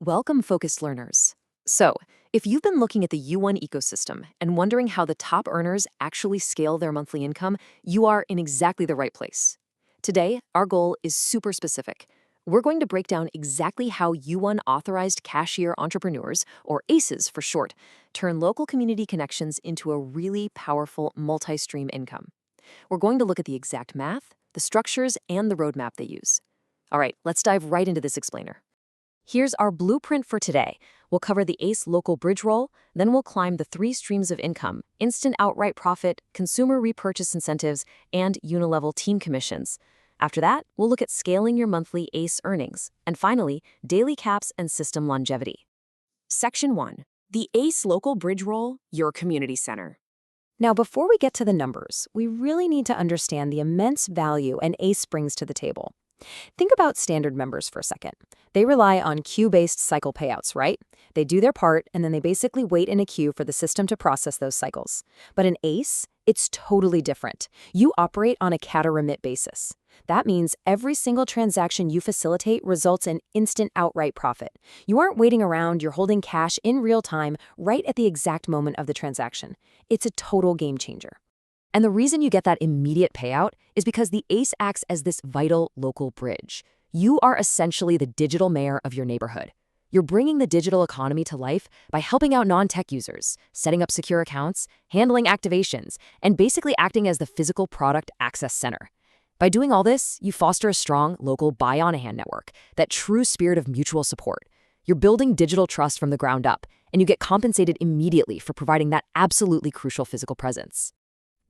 Welcome, focused learners. So, if you've been looking at the U1 ecosystem and wondering how the top earners actually scale their monthly income, you are in exactly the right place. Today, our goal is super specific. We're going to break down exactly how U1 Authorized Cashier Entrepreneurs, or ACEs for short, turn local community connections into a really powerful multi-stream income. We're going to look at the exact math, the structures, and the roadmap they use. All right, let's dive right into this explainer. Here's our blueprint for today. We'll cover the ACE local bridge roll, then we'll climb the three streams of income: instant outright profit, consumer repurchase incentives, and Unilevel Team Commissions. After that, we'll look at scaling your monthly ACE earnings, and finally, daily caps and system longevity. Section 1. The ACE local bridge roll, your community center. Now, before we get to the numbers, we really need to understand the immense value an ACE brings to the table. Think about standard members for a second. They rely on queue-based cycle payouts, right? They do their part, and then they basically wait in a queue for the system to process those cycles. But in ACE, it's totally different. You operate on a Kada Remit basis. That means every single transaction you facilitate results in instant outright profit. You aren't waiting around, you're holding cash in real time, right at the exact moment of the transaction. It's a total game changer. And the reason you get that immediate payout is because the ACE acts as this vital local bridge. You are essentially the digital mayor of your neighborhood. You're bringing the digital economy to life by helping out non-tech users, setting up secure accounts, handling activations, and basically acting as the physical product access center. By doing all this, you foster a strong local buy-on-hand network, that true spirit of mutual support. You're building digital trust from the ground up, and you get compensated immediately for providing that absolutely crucial physical presence.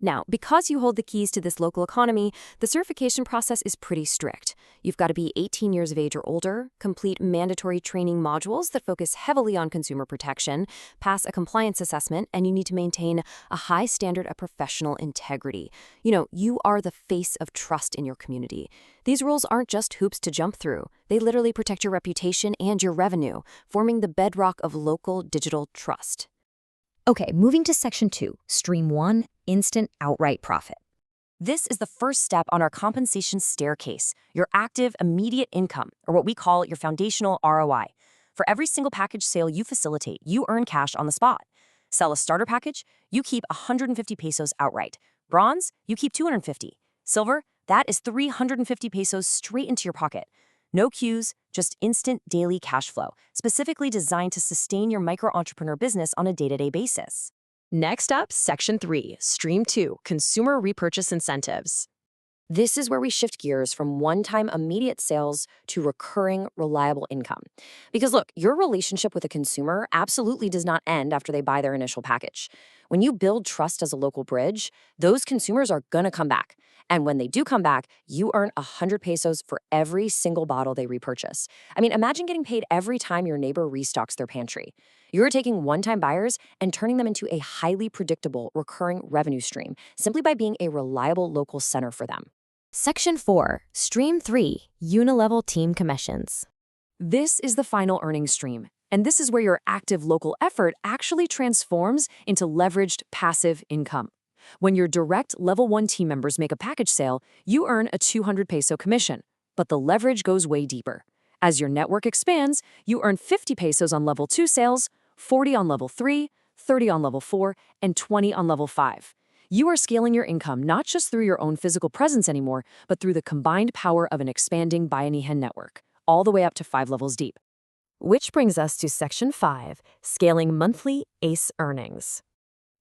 Now, because you hold the keys to this local economy, the certification process is pretty strict. You've got to be 18 years of age or older, complete mandatory training modules that focus heavily on consumer protection, pass a compliance assessment, and you need to maintain a high standard of professional integrity. You are the face of trust in your community. These rules aren't just hoops to jump through. They literally protect your reputation and your revenue, forming the bedrock of local digital trust. Okay, moving to Section 2, Stream 1, Instant Outright Profit. This is the first step on our compensation staircase, your active, immediate income, or what we call your foundational ROI. For every single package sale you facilitate, you earn cash on the spot. Sell a starter package, you keep 150 pesos outright. Bronze, you keep 250. Silver, that is 350 pesos straight into your pocket. No queues, just instant daily cash flow, specifically designed to sustain your micro-entrepreneur business on a day-to-day basis. Next up, Section 3, Stream 2, Consumer Repurchase Incentives. This is where we shift gears from one-time immediate sales to recurring, reliable income. Because look, your relationship with a consumer absolutely does not end after they buy their initial package. When you build trust as a local bridge, those consumers are gonna come back. And when they do come back, you earn 100 pesos for every single bottle they repurchase. I mean, imagine getting paid every time your neighbor restocks their pantry. You're taking one-time buyers and turning them into a highly predictable, recurring revenue stream simply by being a reliable local center for them. Section 4, Stream 3, Unilevel Team Commissions. This is the final earnings stream, and this is where your active local effort actually transforms into leveraged passive income. When your direct Level 1 team members make a package sale, you earn a 200 peso commission, but the leverage goes way deeper. As your network expands, you earn 50 pesos on Level 2 sales, 40 on Level 3, 30 on Level 4, and 20 on Level 5. You are scaling your income not just through your own physical presence anymore, but through the combined power of an expanding bayanihan network, all the way up to 5 levels deep. Which brings us to Section 5, Scaling Monthly ACE Earnings.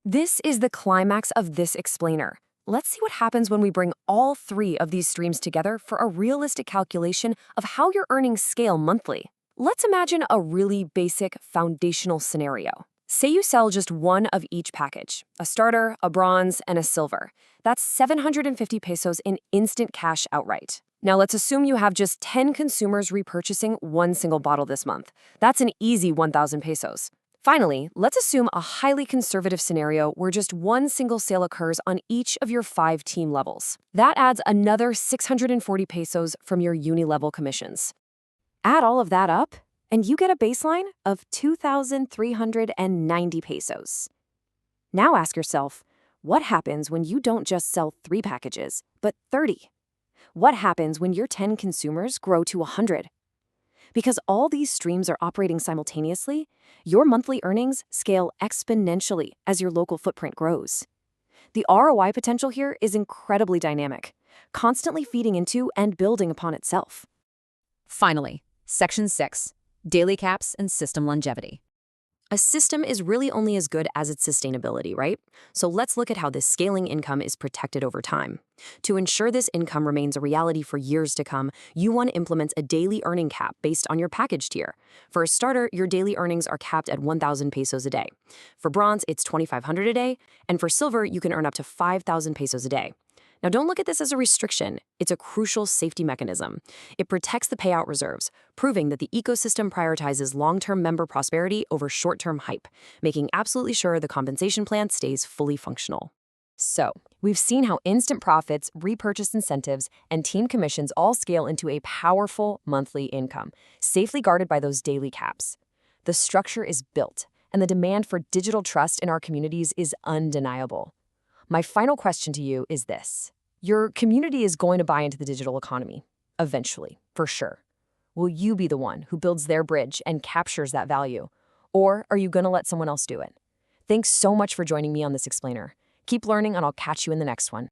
This is the climax of this explainer. Let's see what happens when we bring all three of these streams together for a realistic calculation of how your earnings scale monthly. Let's imagine a really basic foundational scenario. Say you sell just one of each package, a starter, a bronze, and a silver. That's 750 pesos in instant cash outright. Now let's assume you have just 10 consumers repurchasing one single bottle this month. That's an easy 1,000 pesos. Finally, let's assume a highly conservative scenario where just one single sale occurs on each of your 5 team levels. That adds another 640 pesos from your Unilevel commissions. Add all of that up, and you get a baseline of 2,390 pesos. Now ask yourself, what happens when you don't just sell 3 packages, but 30? What happens when your 10 consumers grow to 100? Because all these streams are operating simultaneously, your monthly earnings scale exponentially as your local footprint grows. The ROI potential here is incredibly dynamic, constantly feeding into and building upon itself. Finally, Section 6, Daily Caps and System Longevity. A system is really only as good as its sustainability, right? So let's look at how this scaling income is protected over time. To ensure this income remains a reality for years to come, U1 implements a daily earning cap based on your package tier. For a starter, your daily earnings are capped at 1,000 pesos a day. For bronze, it's 2,500 a day, and for silver, you can earn up to 5,000 pesos a day. Now, don't look at this as a restriction. It's a crucial safety mechanism. It protects the payout reserves, proving that the ecosystem prioritizes long-term member prosperity over short-term hype, making absolutely sure the compensation plan stays fully functional. So, we've seen how instant profits, repurchase incentives, and team commissions all scale into a powerful monthly income, safely guarded by those daily caps. The structure is built, and the demand for digital trust in our communities is undeniable. My final question to you is this. Your community is going to buy into the digital economy, eventually, for sure. Will you be the one who builds their bridge and captures that value? Or are you going to let someone else do it? Thanks so much for joining me on this explainer. Keep learning, and I'll catch you in the next one.